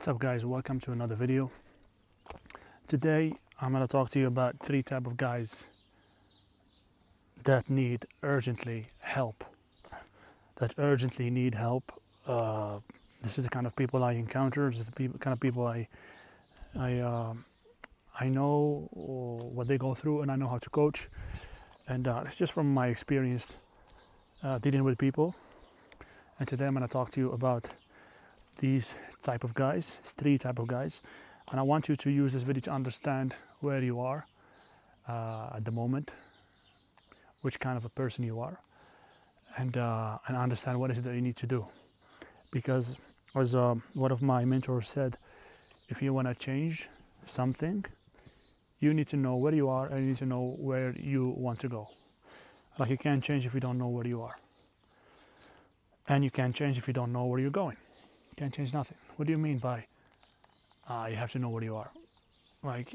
What's up guys, welcome to another video. Today I'm going to talk to you about three type of guys that need urgently help. This is the kind of people I encounter. This is the kind of people I know what they go through, and I know how to coach. And it's just from my experience dealing with people. And today I'm going to talk to you about these type of guys, three type of guys, and I want you to use this video to understand where you are at the moment, which kind of a person you are, and understand what is it that you need to do. Because as one of my mentors said, if you want to change something, you need to know where you are and you need to know where you want to go. Like, you can't change if you don't know where you are, and you can't change if you don't know where you're going. Can't change nothing. What do you mean by you have to know where you are? Like,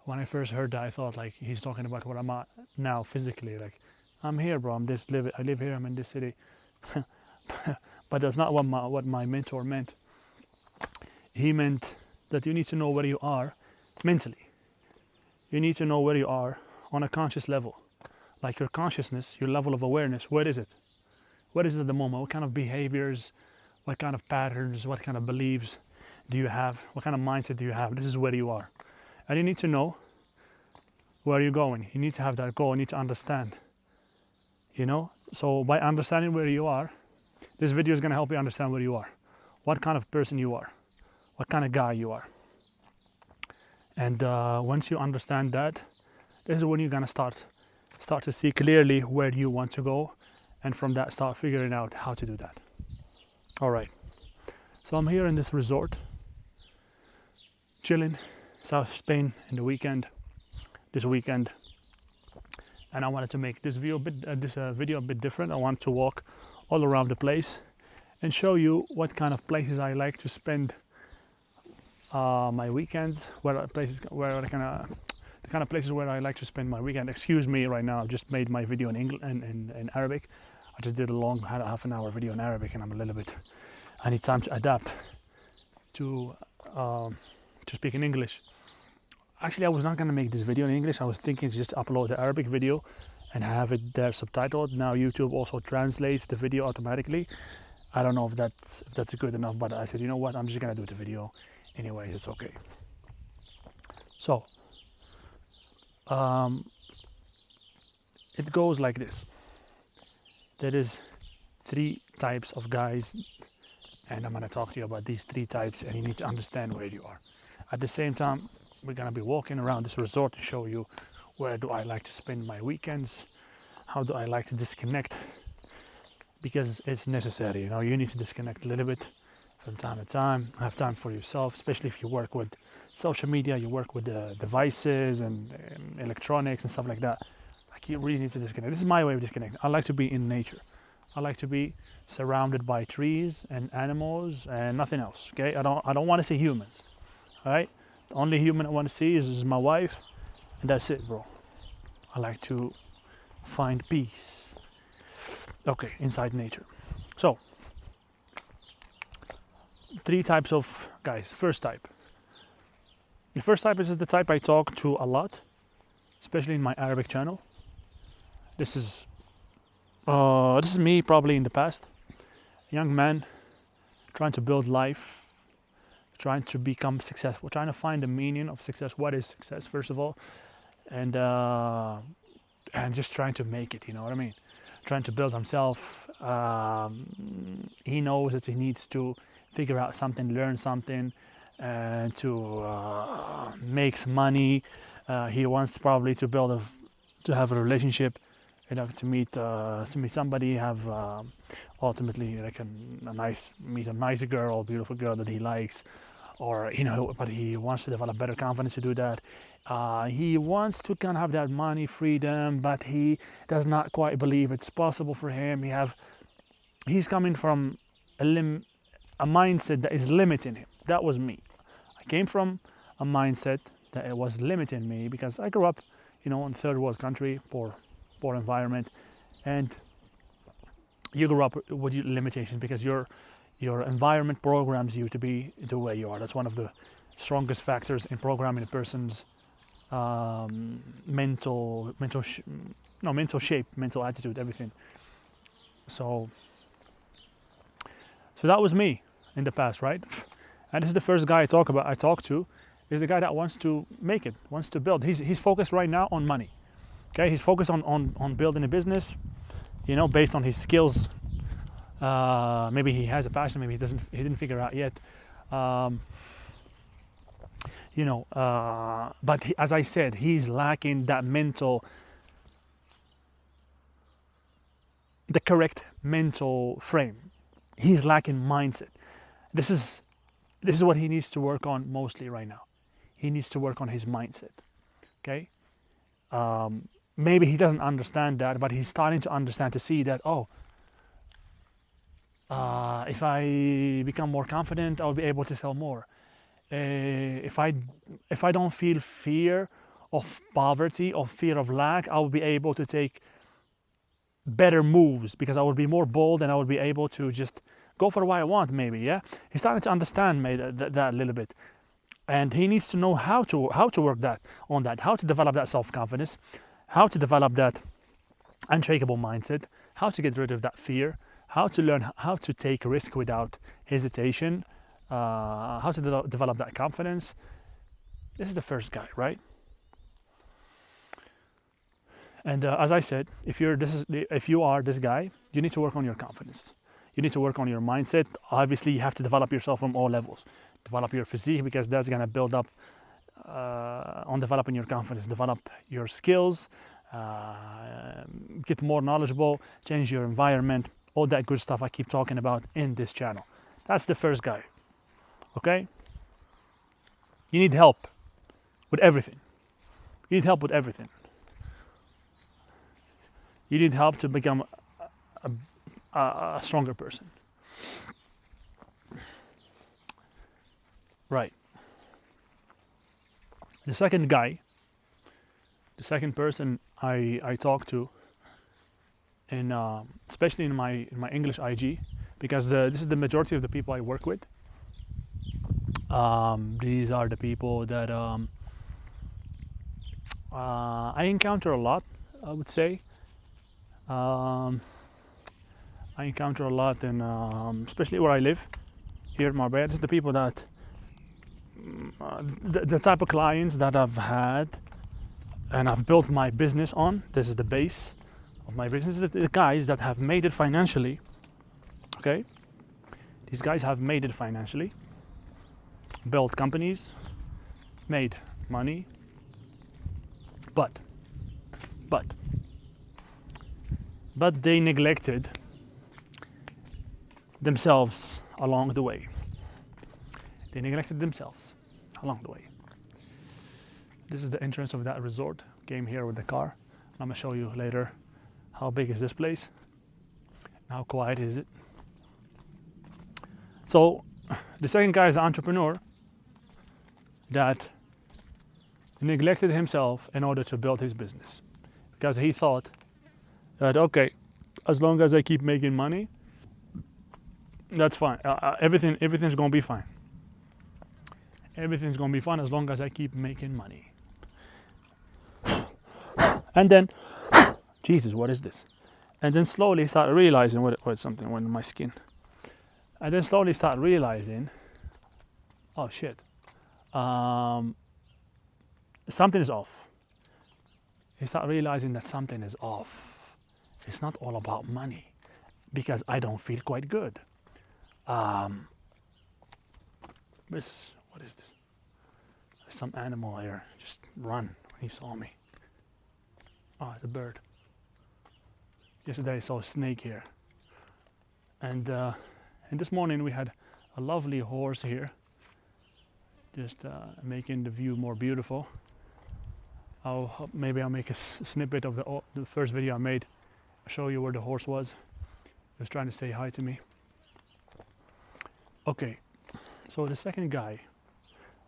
when I first heard that, I thought like he's talking about what I'm at now physically. Like, I'm here, bro. I live here. I'm in this city. But that's not what my mentor meant. He meant that you need to know where you are mentally. You need to know where you are on a conscious level. Like, your consciousness, your level of awareness. Where is it? What is it at the moment? What kind of behaviors? What kind of patterns, what kind of beliefs do you have? What kind of mindset do you have? This is where you are. And you need to know where you're going. You need to have that goal. You need to understand. So by understanding where you are, this video is going to help you understand where you are. What kind of person you are. What kind of guy you are. And once you understand that, this is when you're going to start to see clearly where you want to go. And from that, start figuring out how to do that. All right, so I'm here in this resort, chilling, South Spain in the this weekend, and I wanted to make this video a bit different. I want to walk all around the place and show you what kind of places I like to spend my weekends. The kind of places where I like to spend my weekend. Excuse me, right now I just made my video in English and in Arabic. I just did a long half an hour video in Arabic, and I need time to adapt to speak in English. Actually, I was not going to make this video in English. I was thinking to just upload the Arabic video and have it there subtitled. Now YouTube also translates the video automatically. I don't know if that's good enough, but I said, you know what, I'm just going to do the video anyways, it's okay. So it goes like this. There is three types of guys, and I'm going to talk to you about these three types, and you need to understand where you are. At the same time, we're going to be walking around this resort to show you where do I like to spend my weekends, how do I like to disconnect, because it's necessary. You need to disconnect a little bit from time to time, have time for yourself, especially if you work with social media, you work with devices and electronics and stuff like that. You really need to disconnect. This is my way of disconnecting. I like to be in nature. I like to be surrounded by trees and animals and nothing else. Okay, I don't want to see humans. All right, the only human I want to see is my wife, and that's it, bro. I like to find peace. Okay, inside nature. So, three types of guys. First type. The first type is the type I talk to a lot, especially in my Arabic channel. This is me probably in the past. A young man trying to build life, trying to become successful, trying to find the meaning of success. What is success, first of all? And just trying to make it, you know what I mean? Trying to build himself. He knows that he needs to figure out something, learn something, and to make some money. He wants probably to have a relationship. To meet somebody, have ultimately like meet a nice girl, beautiful girl that he likes, or but he wants to develop better confidence to do that. He wants to kind of have that money freedom, but he does not quite believe it's possible for him. He's coming from a mindset that is limiting him. That was me. I came from a mindset that it was limiting me because I grew up, in a third world country, poor environment, and you grew up with limitations because you're Your environment programs you to be the way you are. That's one of the strongest factors in programming a person's mental shape, mental attitude, everything. So that was me in the past, right? And this is the first guy I talk to, is the guy that wants to make it, wants to build. He's focused right now on money. Okay, he's focused on building a business, based on his skills. Maybe he has a passion, maybe he didn't figure out yet. But as I said, he's lacking that the correct mental frame. He's lacking mindset. This is what he needs to work on mostly right now. He needs to work on his mindset. Okay. Maybe he doesn't understand that, but he's starting to understand, to see that, if I become more confident, I'll be able to sell more. If I don't feel fear of poverty or fear of lack, I will be able to take better moves, because I will be more bold and I will be able to just go for what I want. Maybe, yeah. He's starting to understand that a little bit, and he needs to know how to work on that, how to develop that self-confidence, how to develop that unshakable mindset, how to get rid of that fear, how to learn how to take risk without hesitation, how to develop that confidence. This is the first guy, right? And as I said, if you are this guy, you need to work on your confidence. You need to work on your mindset. Obviously, you have to develop yourself from all levels. Develop your physique, because that's gonna build up on developing your confidence. Develop your skills, get more knowledgeable, change your environment, all that good stuff I keep talking about in this channel. That's the first guy. Okay? You need help with everything. You need help with everything. You need help to become a stronger person. Right. The second person I talk to, in especially in my English IG, because this is the majority of the people I work with. These are the people that I encounter a lot, I would say. I encounter a lot in, especially where I live, here in Marbella. This is the people that, the type of clients that I've had and I've built my business on. This is the base of my business. This is the guys that have made it financially. Okay? These guys have made it financially, built companies, made money, but they neglected themselves along the way. They neglected themselves along the way. This is the entrance of that resort. Came here with the car. I'm gonna show you later how big is this place, how quiet is it. So the second guy is an entrepreneur that neglected himself in order to build his business, because he thought that, okay, as long as I keep making money, that's fine. Everything's gonna be fine. Everything's gonna be fine as long as I keep making money. And then, Jesus, what is this? And then slowly start realizing what something went in my skin. And then slowly start realizing, oh shit, something is off. You start realizing that something is off. It's not all about money, because I don't feel quite good. What is this? There's some animal here just run when he saw me. Oh, it's a bird. Yesterday I saw a snake here. And this morning we had a lovely horse here, just making the view more beautiful. Maybe I'll make a snippet of the first video I made, show you where the horse was. He was trying to say hi to me. Okay, so the second guy,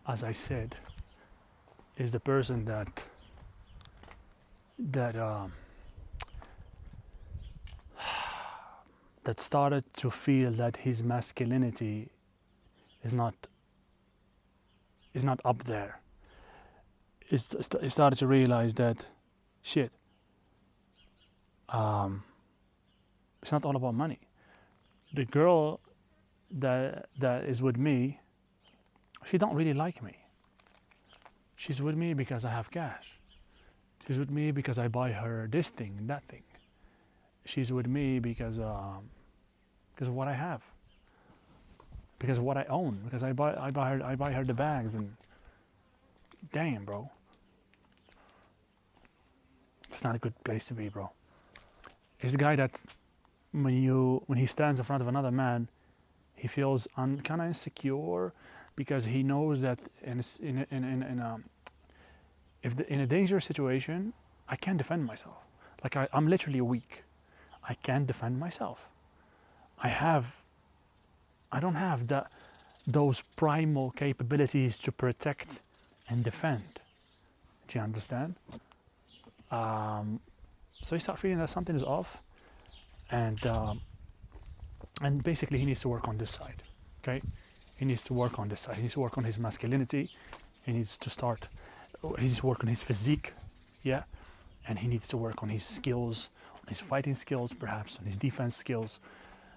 as I said, is the person that that started to feel that his masculinity is not up there. He started to realize that shit. It's not all about money. The girl that is with me, she don't really like me. She's with me because I have cash. She's with me because I buy her this thing and that thing. She's with me because of what I have, because of what I own, because I buy her the bags. And damn, bro, it's not a good place to be, bro. It's a guy that when he stands in front of another man, he feels kind of insecure, because he knows that in a dangerous situation, I can't defend myself. Like I'm literally weak. I can't defend myself. I don't have those primal capabilities to protect and defend. Do you understand? So he starts feeling that something is off, and basically he needs to work on this side. Okay, he needs to work on this side. He needs to work on his masculinity. He needs to work on his physique, yeah, and he needs to work on his skills, on his fighting skills, perhaps on his defense skills.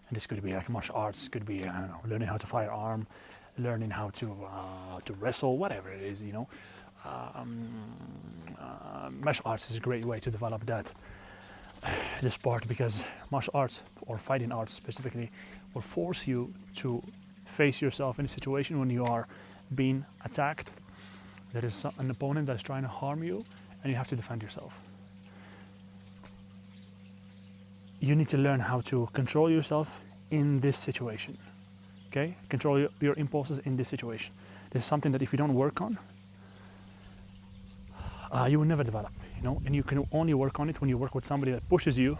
And this could be like martial arts, could be, I don't know, learning how to firearm, learning how to wrestle, whatever it is, you know. Martial arts is a great way to develop this part, because martial arts, or fighting arts specifically, will force you to face yourself in a situation when you are being attacked. There is an opponent that's trying to harm you, and you have to defend yourself. You need to learn how to control yourself in this situation. Okay? Control your impulses in this situation. This is something that if you don't work on, you will never develop, you know, and you can only work on it when you work with somebody that pushes you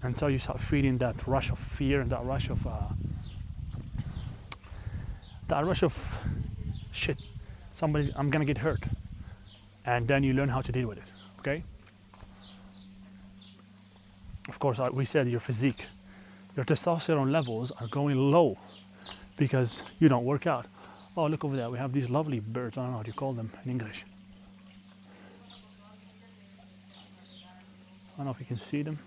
until you start feeling that rush of fear and that rush of shit, I'm gonna get hurt, and then you learn how to deal with it. Okay? Of course, we said your physique, your testosterone levels are going low because you don't work out. Oh, look over there, we have these lovely birds. I don't know how you call them in English. I don't know if you can see them.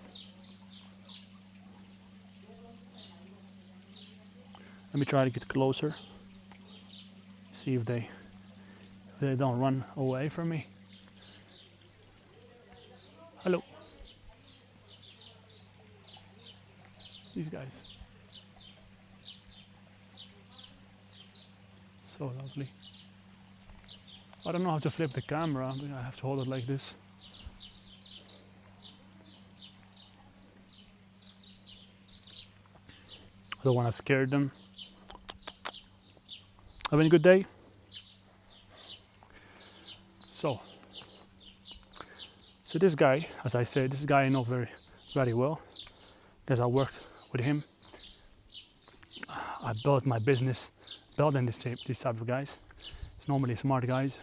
Let me try to get closer. See if they don't run away from me. Hello. These guys. So lovely. I don't know how to flip the camera, but I have to hold it like this. I don't want to scare them. Having a good day? So this guy, as I said, this guy I know very, very well, because I worked with him. I built my business building this type of guys. It's normally smart guys.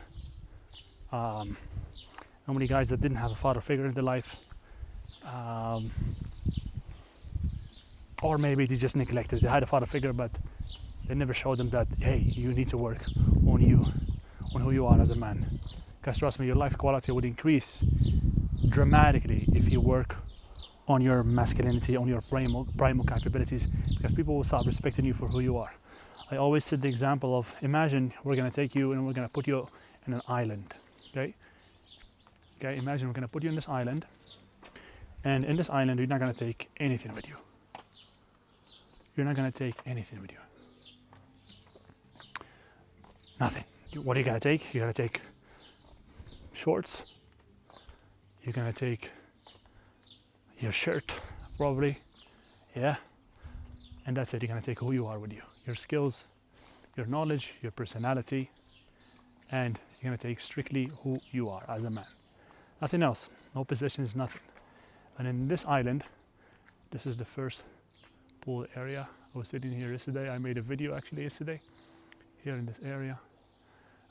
Normally guys that didn't have a father figure in their life. Or maybe they just neglected. They had a father figure, but they never showed them that, hey, you need to work on you, on who you are as a man. Because trust me, your life quality would increase dramatically if you work on your masculinity, on your primal capabilities, because people will start respecting you for who you are. I always set the example of, imagine we're going to take you and we're going to put you in an island, okay? Okay, imagine we're going to put you in this island, and in this island you're not going to take anything with you. You're not going to take anything with you. Nothing. What are you going to take? You're going to take shorts. You're going to take your shirt, probably. Yeah. And that's it. You're going to take who you are with you. Your skills, your knowledge, your personality. And you're going to take strictly who you are as a man. Nothing else. No possessions, nothing. And in this island, this is the first pool area. I was sitting here yesterday. I made a video actually yesterday here in this area.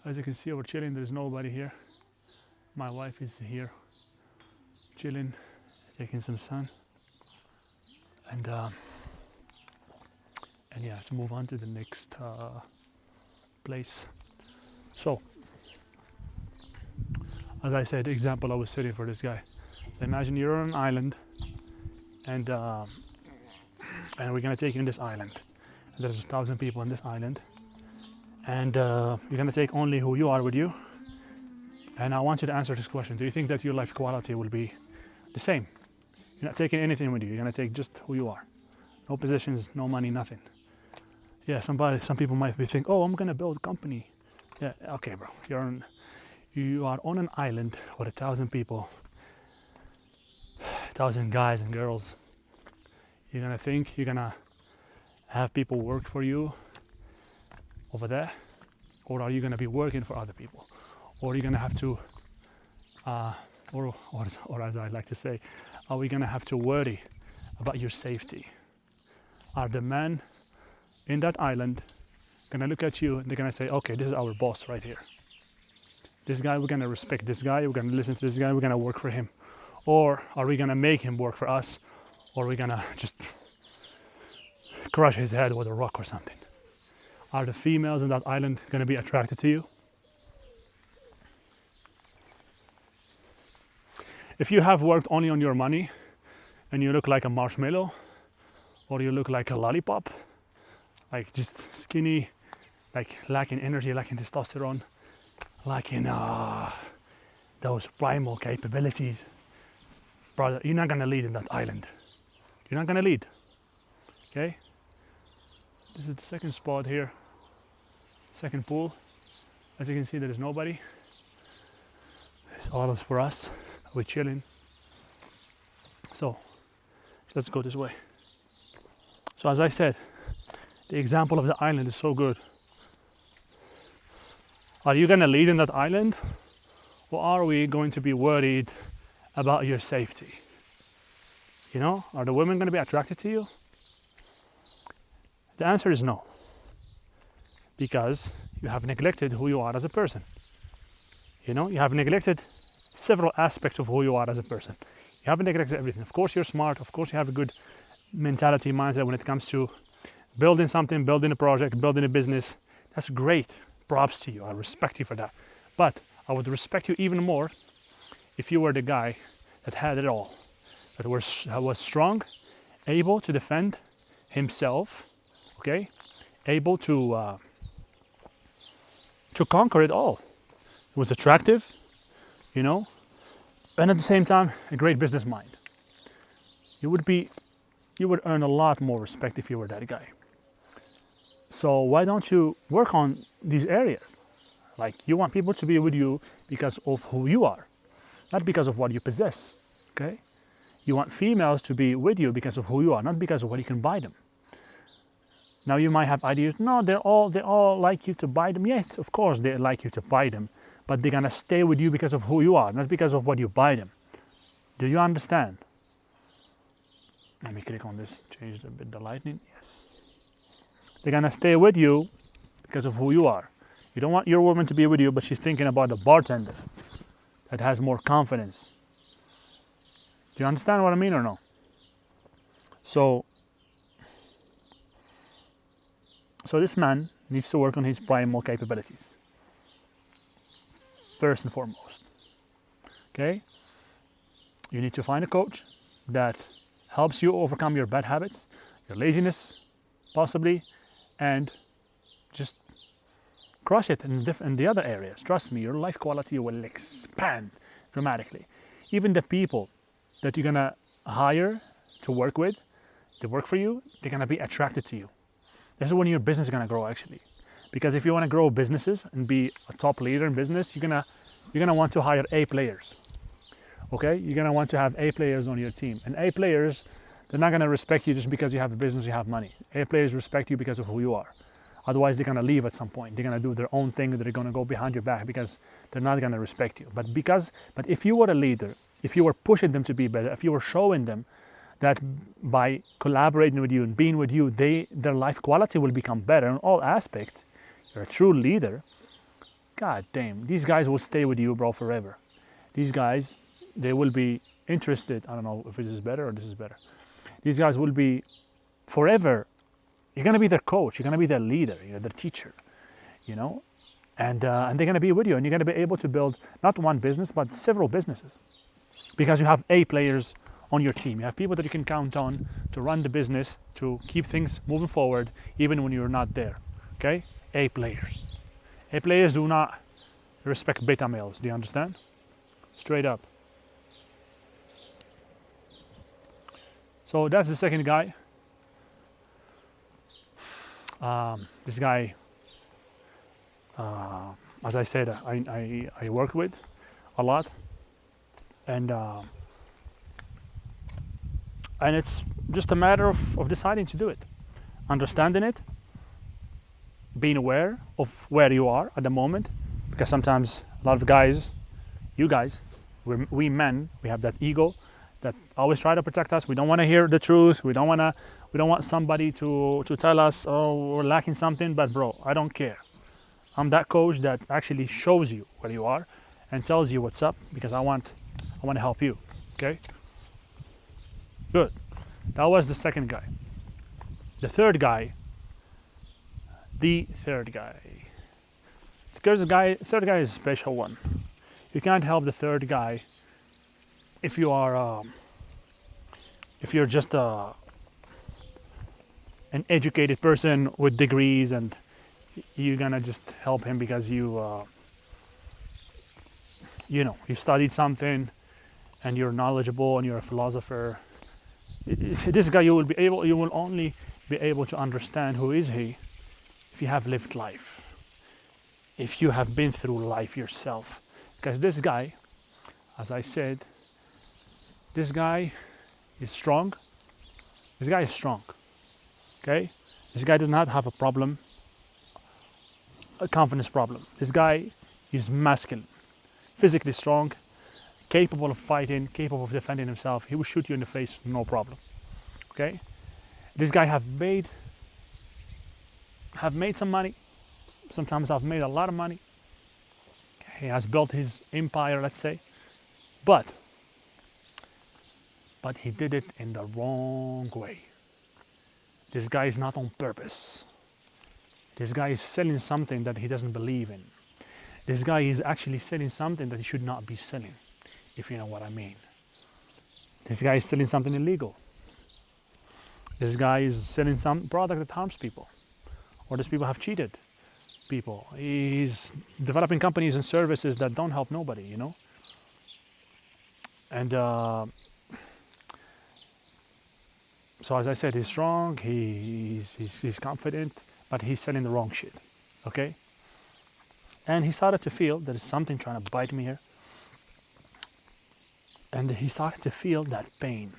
As you can see, we're chilling. There's nobody here. My wife is here chilling, taking some sun, and And yeah, let's move on to the next place. So, as I said, example I was setting for this guy. Imagine you're on an island, and we're gonna take you in this island. And there's 1,000 people in this island, and you're gonna take only who you are with you. And I want you to answer this question: do you think that your life quality will be the same? You're not taking anything with you. You're gonna take just who you are. No possessions, no money, nothing. Yeah, some people might be thinking, oh, I'm gonna build a company. Yeah, okay, bro. You are on an island with 1,000 people, 1,000 guys and girls. You're gonna think you're gonna have people work for you over there, or are you gonna be working for other people, or are you gonna have to, or as I like to say, are we gonna have to worry about your safety? Are the men in that island gonna look at you and they're gonna say, okay, this is our boss right here. This guy, we're gonna respect this guy, we're gonna listen to this guy, we're gonna work for him. Or are we gonna make him work for us, or are we gonna just crush his head with a rock or something? Are the females in that island gonna be attracted to you? If you have worked only on your money and you look like a marshmallow, or you look like a lollipop, like just skinny, like lacking energy, lacking testosterone, lacking those primal capabilities, brother, you're not gonna lead in that island. You're not gonna lead. Okay? This is the second spot here, second pool. As you can see, there is nobody. It's all is for us. We're chilling. So let's go this way. So as I said, the example of the island is so good. Are you gonna lead in that island, or are we going to be worried about your safety? You know, are the women gonna be attracted to you? The answer is no, because you have neglected who you are as a person. You know, you have neglected several aspects of who you are as a person. You haven't neglected everything. Of course, you're smart. Of course, you have a good mentality, mindset when it comes to building something, building a project, building a business. That's great. Props to you. I respect you for that. But I would respect you even more if you were the guy that had it all, that was strong, able to defend himself, okay, able to conquer it all. It was attractive, you know, and at the same time, a great business mind. You would earn a lot more respect if you were that guy. So why don't you work on these areas? Like, you want people to be with you because of who you are, not because of what you possess, okay? You want females to be with you because of who you are, not because of what you can buy them. Now you might have ideas, no, they all like you to buy them. Yes, of course they like you to buy them, but they're gonna stay with you because of who you are, not because of what you buy them. Do you understand? Let me click on this, change a bit the lighting, yes. They're gonna stay with you because of who you are. You don't want your woman to be with you, but she's thinking about the bartender that has more confidence. Do you understand what I mean or no? So this man needs to work on his primal capabilities, first and foremost. Okay? You need to find a coach that helps you overcome your bad habits, your laziness, possibly, and just crush it in the other areas. Trust me, your life quality will expand dramatically. Even the people that you're gonna hire to work with, to work for you, they're gonna be attracted to you. This is when your business is gonna grow, actually. Because if you wanna grow businesses and be a top leader in business, you're gonna want to hire A players. Okay? You're gonna want to have A players on your team. And A players, they're not gonna respect you just because you have a business, you have money. A players respect you because of who you are. Otherwise, they're gonna leave at some point. They're gonna do their own thing. They're gonna go behind your back because they're not gonna respect you. But if you were a leader, if you were pushing them to be better, if you were showing them that by collaborating with you and being with you, their life quality will become better in all aspects. You're a true leader. God damn, these guys will stay with you, bro, forever. These guys, they will be interested. I don't know if this is better or this is better. These guys will be forever You're gonna be their coach. You're gonna be their leader. You're their teacher. You know, and they're gonna be with you, and you're gonna be able to build not one business but several businesses, because you have A players on your team. You have people that you can count on to run the business, to keep things moving forward, even when you're not there. Okay, A players. A players do not respect beta males. Do you understand? Straight up. So that's the second guy. This guy, as I said, I work with a lot, and it's just a matter of deciding to do it, understanding it, being aware of where you are at the moment, because sometimes a lot of guys, you guys, we men, we have that ego that always try to protect us. We don't want to hear the truth. We don't want somebody to tell us, oh, we're lacking something. But bro, I don't care. I'm that coach that actually shows you where you are and tells you what's up, because I want to help you. Okay? Good. That was the second guy. The third guy. Third guy is a special one. You can't help the third guy if you are if you're just an educated person with degrees, and you're gonna just help him because you studied something and you're knowledgeable and you're a philosopher. This guy, you will only be able to understand who is he if you have lived life, if you have been through life yourself. Because this guy, as I said, this guy is strong. This guy is strong. Okay? This guy does not have a problem, a confidence problem. This guy is masculine, physically strong, capable of fighting, capable of defending himself. He will shoot you in the face, no problem. Okay? This guy have made some money. Sometimes I've made a lot of money. He has built his empire, let's say. But he did it in the wrong way. This guy is not on purpose. This guy is selling something that he doesn't believe in. This guy is actually selling something that he should not be selling, if you know what I mean. This guy is selling something illegal. This guy is selling some product that harms people, or these people have cheated people. He's developing companies and services that don't help nobody, you know. And so, as I said, he's strong. He's confident, but he's selling the wrong shit. Okay. And he started to feel there is something trying to bite me here. And he started to feel that pain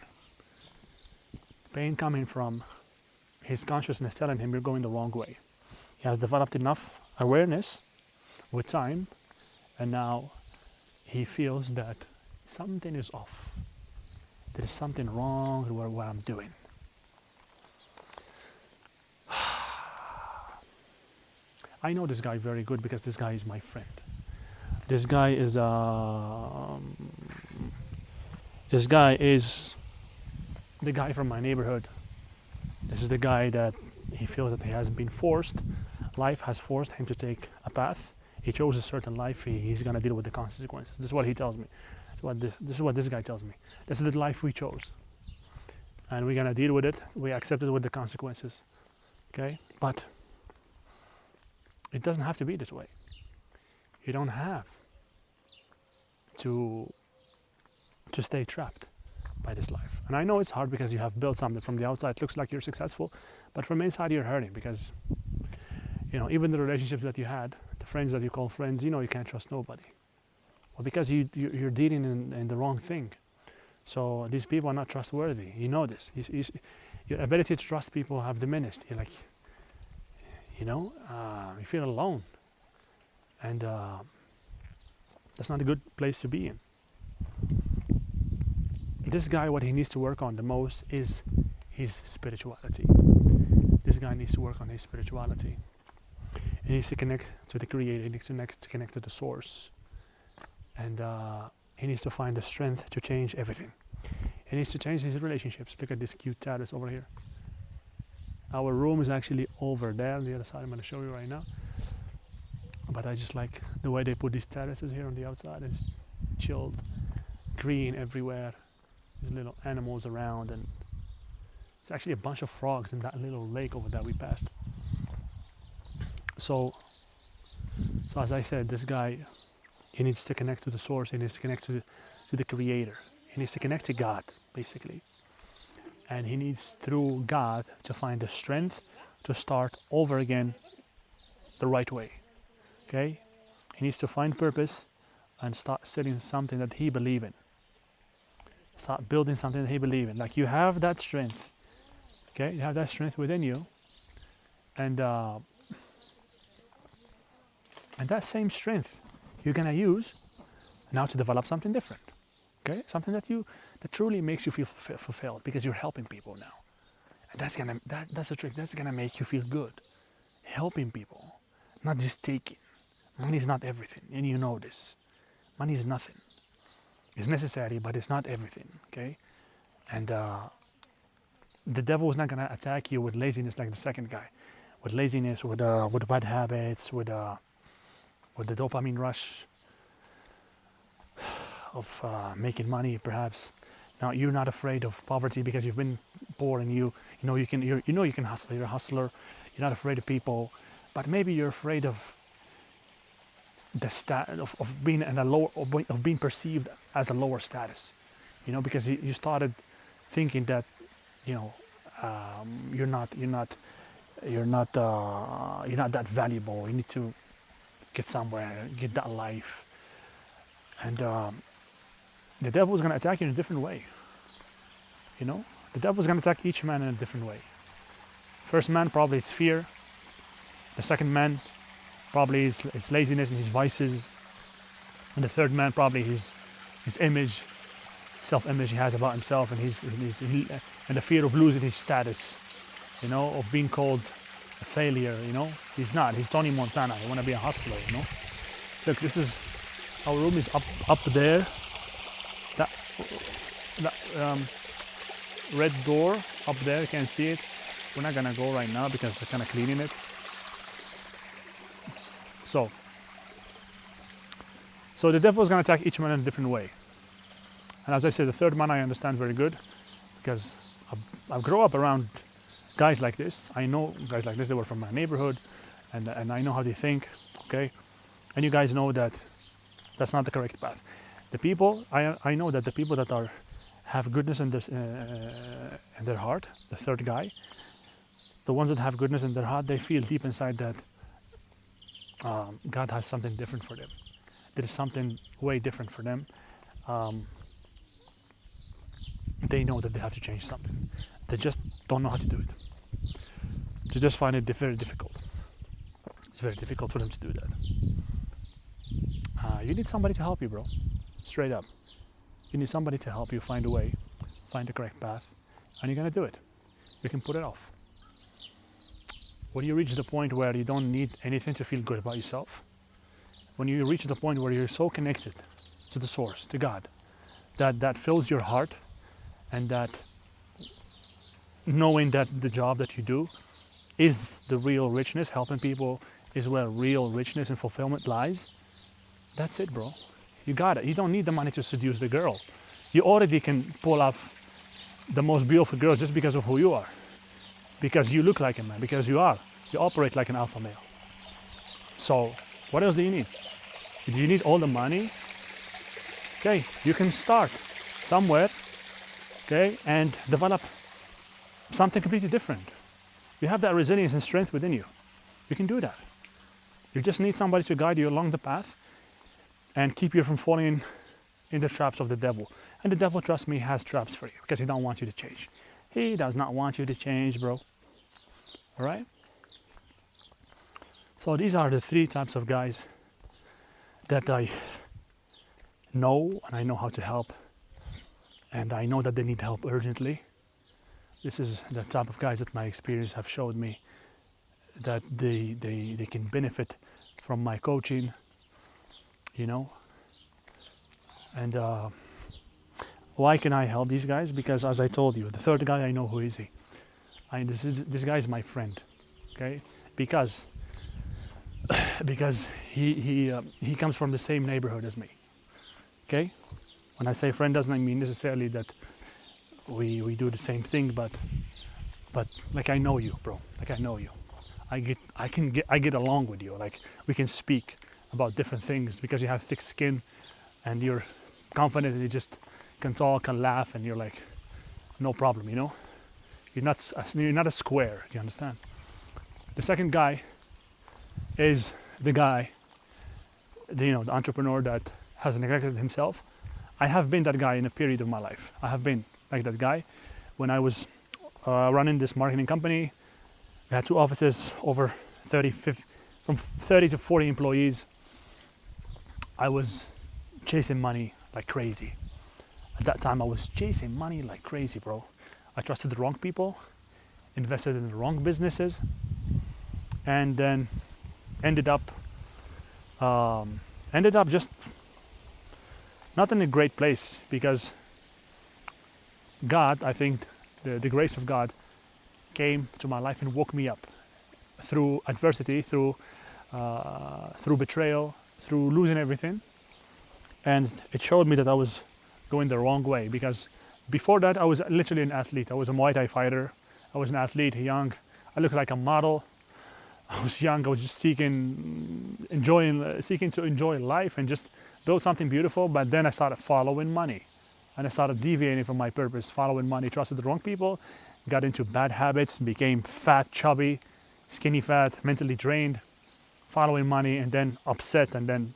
coming from his consciousness telling him you're going the wrong way. He has developed enough awareness with time, and now he feels that something is off. There is something wrong with what I'm doing. I know this guy very good because this guy is my friend. This guy is the guy from my neighborhood. This is the guy that he feels that he has been forced. Life has forced him to take a path. He chose a certain life. He's gonna deal with the consequences. This is what he tells me. This is what this guy tells me. This is the life we chose, and we're gonna deal with it. We accept it with the consequences. Okay, but it doesn't have to be this way. You don't have to stay trapped by this life. And I know it's hard because you have built something. From the outside it looks like you're successful, but from inside you're hurting, because even the relationships that you had, the friends that you call friends, you can't trust nobody. Well, because you're dealing in the wrong thing. So these people are not trustworthy. You know this. Your ability to trust people have diminished. You're like, you feel alone, and that's not a good place to be in. This guy, what he needs to work on the most is his spirituality. This guy needs to work on his spirituality. He needs to connect to the Creator. He needs to connect to the Source, and he needs to find the strength to change everything. He needs to change his relationships. Look at this cute Taurus over here. Our room is actually over there on the other side. I'm going to show you right now. But I just like the way they put these terraces here on the outside. It's chilled, green everywhere. There's little animals around, and there's actually a bunch of frogs in that little lake over there we passed. So as I said, this guy, he needs to connect to the source. He needs to connect to the creator. He needs to connect to God, basically. And he needs, through God, to find the strength to start over again the right way. Okay? He needs to find purpose and start setting something that he believes in. Start building something that he believes in. Like, you have that strength. Okay? You have that strength within you. And that same strength you're going to use now to develop something different. Okay? Something that truly makes you feel fulfilled, because you're helping people now. And that's the trick. That's gonna make you feel good. Helping people, not just taking. Money is not everything, and you know this. Money is nothing. It's necessary, but it's not everything. Okay? And the devil is not gonna attack you with laziness like the second guy, with laziness, with bad habits, with the dopamine rush of making money, perhaps. Now, you're not afraid of poverty because you've been poor, and you know you can hustle. You're a hustler. You're not afraid of people, but maybe you're afraid of of being in a lower, of being perceived as a lower status. Because you started thinking that you're not that valuable. You need to get somewhere, get that life, and the devil is going to attack you in a different way. The devil is going to attack each man in a different way. First man, probably it's fear. The second man, probably it's laziness and his vices. And the third man, probably his image, self-image he has about himself, and and the fear of losing his status, of being called a failure. He's not. He's Tony Montana. He want to be a hustler. Look, this is our room is up there. That red door up there, you can see it. We're not gonna go right now because they're kind of cleaning it. So the devil is gonna attack each man in a different way. And as I said, the third man I understand very good, because I grew up around guys like this. I know guys like this. They were from my neighborhood, and I know how they think. Okay, and you guys know that that's not the correct path. The people, I know that the people that have goodness in their heart, the third guy, the ones that have goodness in their heart, they feel deep inside that God has something different for them. There is something way different for them. They know that they have to change something. They just don't know how to do it. They just find it very difficult. It's very difficult for them to do that. You need somebody to help you, bro. Straight up. You need somebody to help you find a way, find the correct path, and you're gonna do it. You can put it off. When you reach the point where you don't need anything to feel good about yourself, when you reach the point where you're so connected to the source, to God, that fills your heart, and that knowing that the job that you do is the real richness, helping people is where real richness and fulfillment lies, that's it, bro. You got it. You don't need the money to seduce the girl. You already can pull off the most beautiful girls just because of who you are. Because you look like a man, because you are. You operate like an alpha male. So, what else do you need? Do you need all the money? Okay, you can start somewhere, okay, and develop something completely different. You have that resilience and strength within you. You can do that. You just need somebody to guide you along the path and keep you from falling in the traps of the devil. And the devil, trust me, has traps for you because he don't want you to change. He does not want you to change, bro. All right? So these are the three types of guys that I know, and I know how to help. And I know that they need help urgently. This is the type of guys that my experience have showed me that they can benefit from my coaching, and why can I help these guys? Because as I told you, the third guy, I know who is he. This guy is my friend, okay? Because he comes from the same neighborhood as me, okay? When I say friend, doesn't mean necessarily that we do the same thing, but like I know you, bro. Like I know you. I get along with you. Like we can speak about different things because you have thick skin, and you're confident, and you just can talk and laugh, and you're like, no problem, you know. You're not a square. You understand? The second guy is the guy, the entrepreneur that has neglected himself. I have been that guy in a period of my life. I have been like that guy when I was running this marketing company. We had 2 offices, over from 30 to 40 employees. I was chasing money like crazy. At that time, I was chasing money like crazy, bro. I trusted the wrong people, invested in the wrong businesses, and then ended up just not in a great place, because God, I think the grace of God came to my life and woke me up through adversity, through betrayal, through losing everything. And it showed me that I was going the wrong way, because before that I was literally an athlete. I was a Muay Thai fighter. I was an athlete, young. I looked like a model. I was young. I was just seeking to enjoy life and just build something beautiful. But then I started following money, and I started deviating from my purpose, following money, trusted the wrong people, got into bad habits, became fat, chubby, skinny fat, mentally drained, following money, and then upset, and then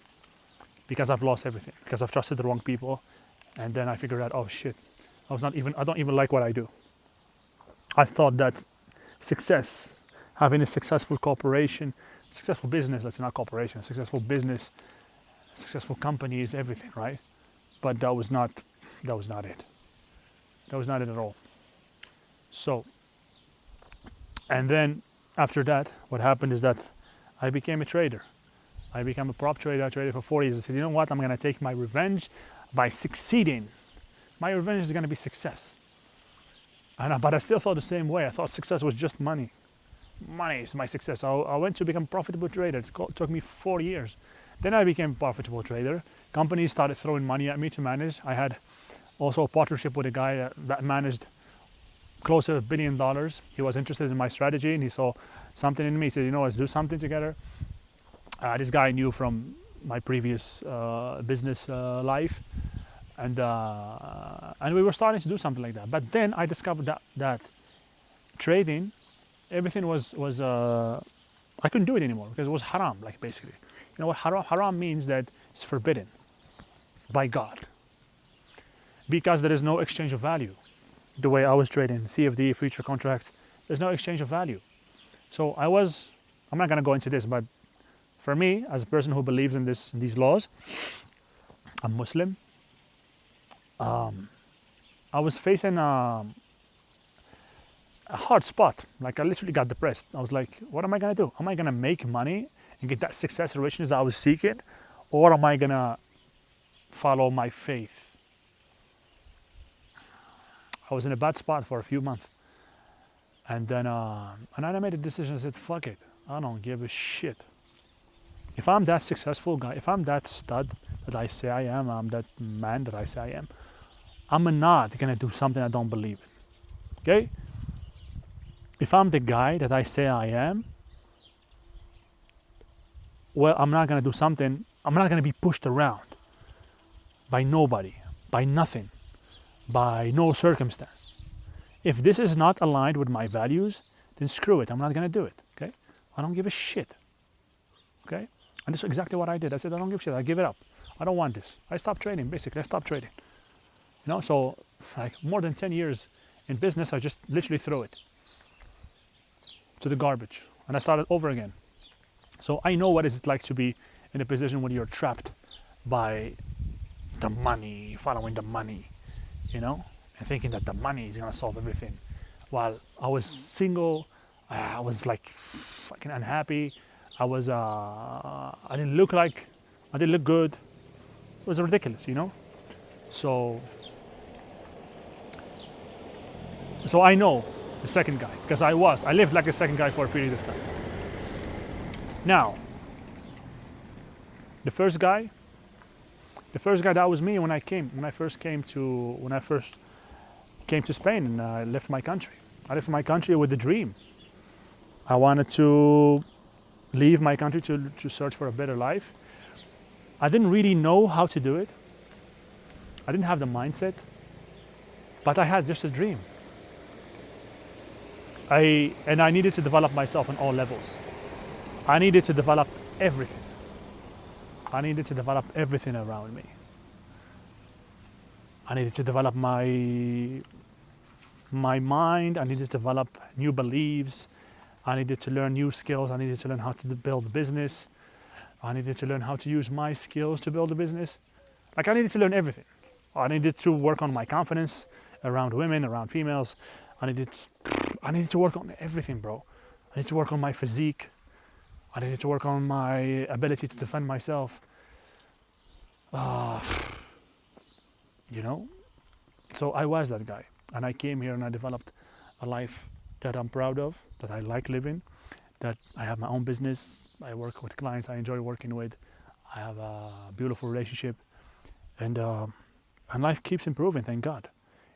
because I've lost everything, because I've trusted the wrong people, and then I figured out, oh shit, I don't even like what I do. I thought that success, having a successful corporation, successful business, let's say not corporation, a successful business, successful company is everything, right? But that was not it. That was not it at all. So, and then after that, what happened is that I became a trader. I became a prop trader. I traded for 4 years. I said, you know what? I'm going to take my revenge by succeeding. My revenge is going to be success. But I still thought the same way. I thought success was just money. Money is my success. I went to become a profitable trader. It took me 4 years. Then I became a profitable trader. Companies started throwing money at me to manage. I had also a partnership with a guy that managed close to $1 billion. He was interested in my strategy, and he saw something in me. He said, you know, let's do something together. This guy I knew from my previous business life, and we were starting to do something like that. But then I discovered that trading, everything was I couldn't do it anymore because it was haram, like basically. You know what haram means? That it's forbidden by God, because there is no exchange of value. The way I was trading CFD, future contracts, there's no exchange of value. So I'm not going to go into this, but for me, as a person who believes in these laws, I'm Muslim. I was facing a hard spot. Like I literally got depressed. I was like, what am I going to do? Am I going to make money and get that success and richness that I was seeking? Or am I going to follow my faith? I was in a bad spot for a few months. And then I made a decision. I said, fuck it. I don't give a shit. If I'm that successful guy, if I'm that stud that I say I am, I'm that man that I say I am, I'm not going to do something I don't believe in. Okay? If I'm the guy that I say I am, well, I'm not going to do something, I'm not going to be pushed around by nobody, by nothing, by no circumstance. If this is not aligned with my values, then screw it. I'm not going to do it. Okay? I don't give a shit. Okay? And this is exactly what I did. I said, I don't give a shit. I give it up. I don't want this. I stopped trading, basically. I stopped trading. You know, so like more than 10 years in business, I just literally threw it to the garbage. And I started over again. So I know what it's like to be in a position when you're trapped by the money, following the money, you know, and thinking that the money is going to solve everything. While I was single, I was like fucking unhappy. I didn't look good. It was ridiculous, you know. So I know the second guy, because I lived like a second guy for a period of time. Now, the first guy, that was me when I first came to Spain, and I left my country. I left my country with a dream. I wanted to leave my country to search for a better life. I didn't really know how to do it. I didn't have the mindset, but I had just a dream. I needed to develop myself on all levels. I needed to develop everything. I needed to develop everything around me. I needed to develop my mind. I needed to develop new beliefs. I needed to learn new skills. I needed to learn how to build a business. I needed to learn how to use my skills to build a business. Like, I needed to learn everything. I needed to work on my confidence around women, around females. I needed to work on everything, bro. I needed to work on my physique. I needed to work on my ability to defend myself. You know? So I was that guy. And I came here and I developed a life that I'm proud of, that I like living, that I have my own business. I work with clients I enjoy working with. I have a beautiful relationship. And life keeps improving, thank God.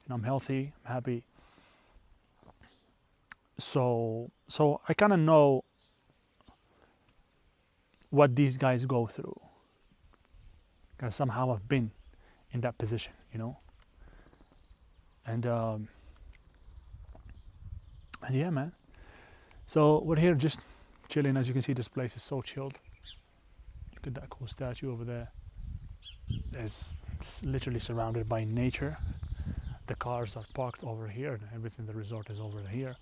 And I'm healthy, I'm happy. So I kind of know what these guys go through, because somehow I've been in that position, you know. And yeah, man. So we're here just chilling. As you can see, this place is so chilled. Look at that cool statue over there. It's literally surrounded by nature. The cars are parked over here, and everything. The resort is over here.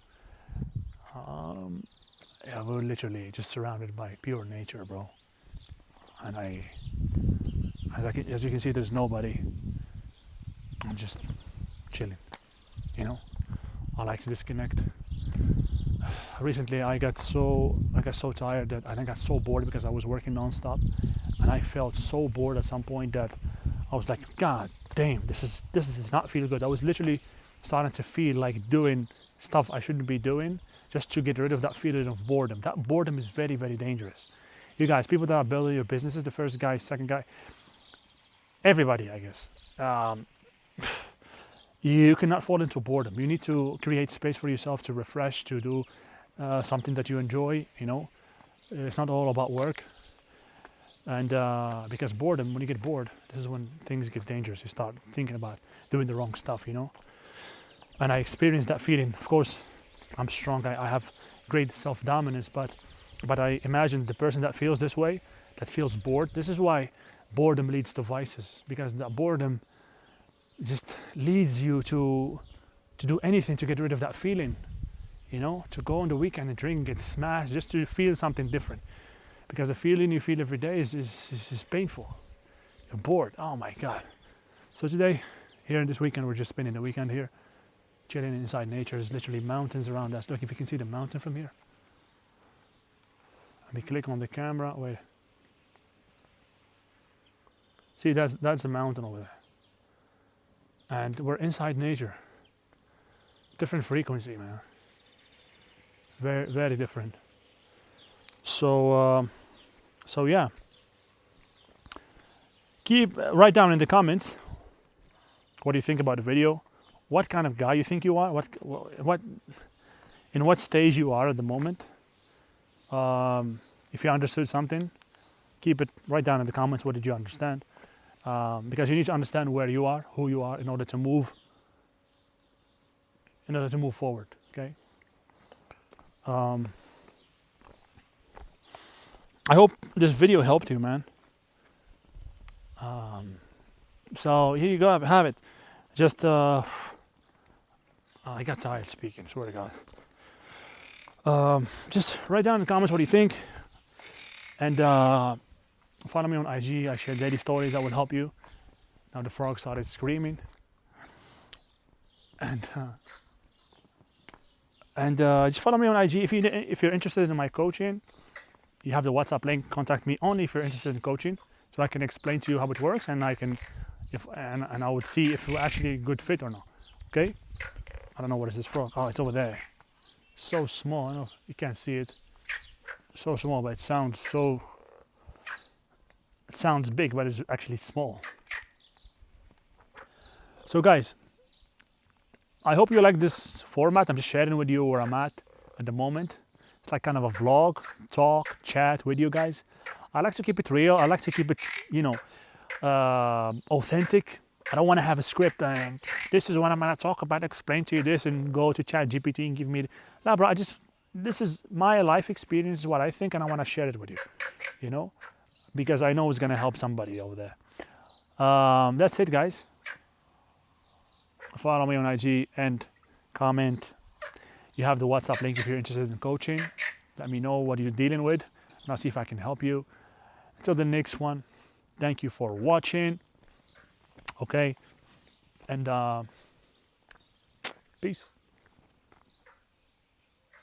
Yeah, we're literally just surrounded by pure nature, bro. And as you can see, there's nobody. I'm just chilling, you know. I like to disconnect. Recently, I got so tired that I got so bored because I was working nonstop, and I felt so bored at some point that I was like, God damn, this does not feel good. I was literally starting to feel like doing stuff I shouldn't be doing just to get rid of that feeling of boredom. That boredom is very, very dangerous. You guys, people that are building your businesses, the first guy, second guy, everybody, I guess. You cannot fall into boredom. You need to create space for yourself to refresh, to do something that you enjoy, you know. It's not all about work. And because boredom, when you get bored, this is when things get dangerous. You start thinking about doing the wrong stuff, you know. And I experienced that feeling. Of course, I'm strong. I have great self-dominance, but I imagine the person that feels this way, that feels bored. This is why boredom leads to vices, because that boredom just leads you to do anything to get rid of that feeling, you know, to go on the weekend and drink, get smashed, just to feel something different. Because the feeling you feel every day is painful. You're bored. Oh my God. So today, here in this weekend, we're just spending the weekend here, chilling inside nature. There's literally mountains around us. Look, if you can see the mountain from here. Let me click on the camera. Wait. See, that's the mountain over there. And we're inside nature. Different frequency, man. Very, very different. So yeah. Write down in the comments what do you think about the video, what kind of guy you think you are, in what stage you are at the moment. If you understood something, write down in the comments what did you understand, because you need to understand where you are, who you are, in order to move forward. Okay. I hope this video helped you, man. So here you go, have it. Just I got tired speaking, swear to God. Just write down in the comments what you think, and follow me on IG. I share daily stories that will help you. Now the frog started screaming, and just follow me on IG if you're interested in my coaching. You have the WhatsApp link. Contact me only if you're interested in coaching, so I can explain to you how it works, and I would see if we're actually a good fit or not. Okay? I don't know what is this frog. Oh, it's over there. so small. I know you can't see it. So small, but it sounds big, but it's actually small. So guys, I hope you like this format. I'm just sharing with you where I'm at the moment. It's like kind of a vlog, talk, chat with you guys. I like to keep it real. I like to keep it, authentic. I don't want to have a script and this is what I'm gonna talk about, explain to you this, and go to Chat GPT and give me. Nah, bro. This is my life experience, what I think, and I want to share it with you. You know, because I know it's gonna help somebody over there. That's it, guys. Follow me on IG and comment. You have the WhatsApp link if you're interested in coaching. Let me know what you're dealing with, and I'll see if I can help you. Until the next one, thank you for watching. Okay, and peace.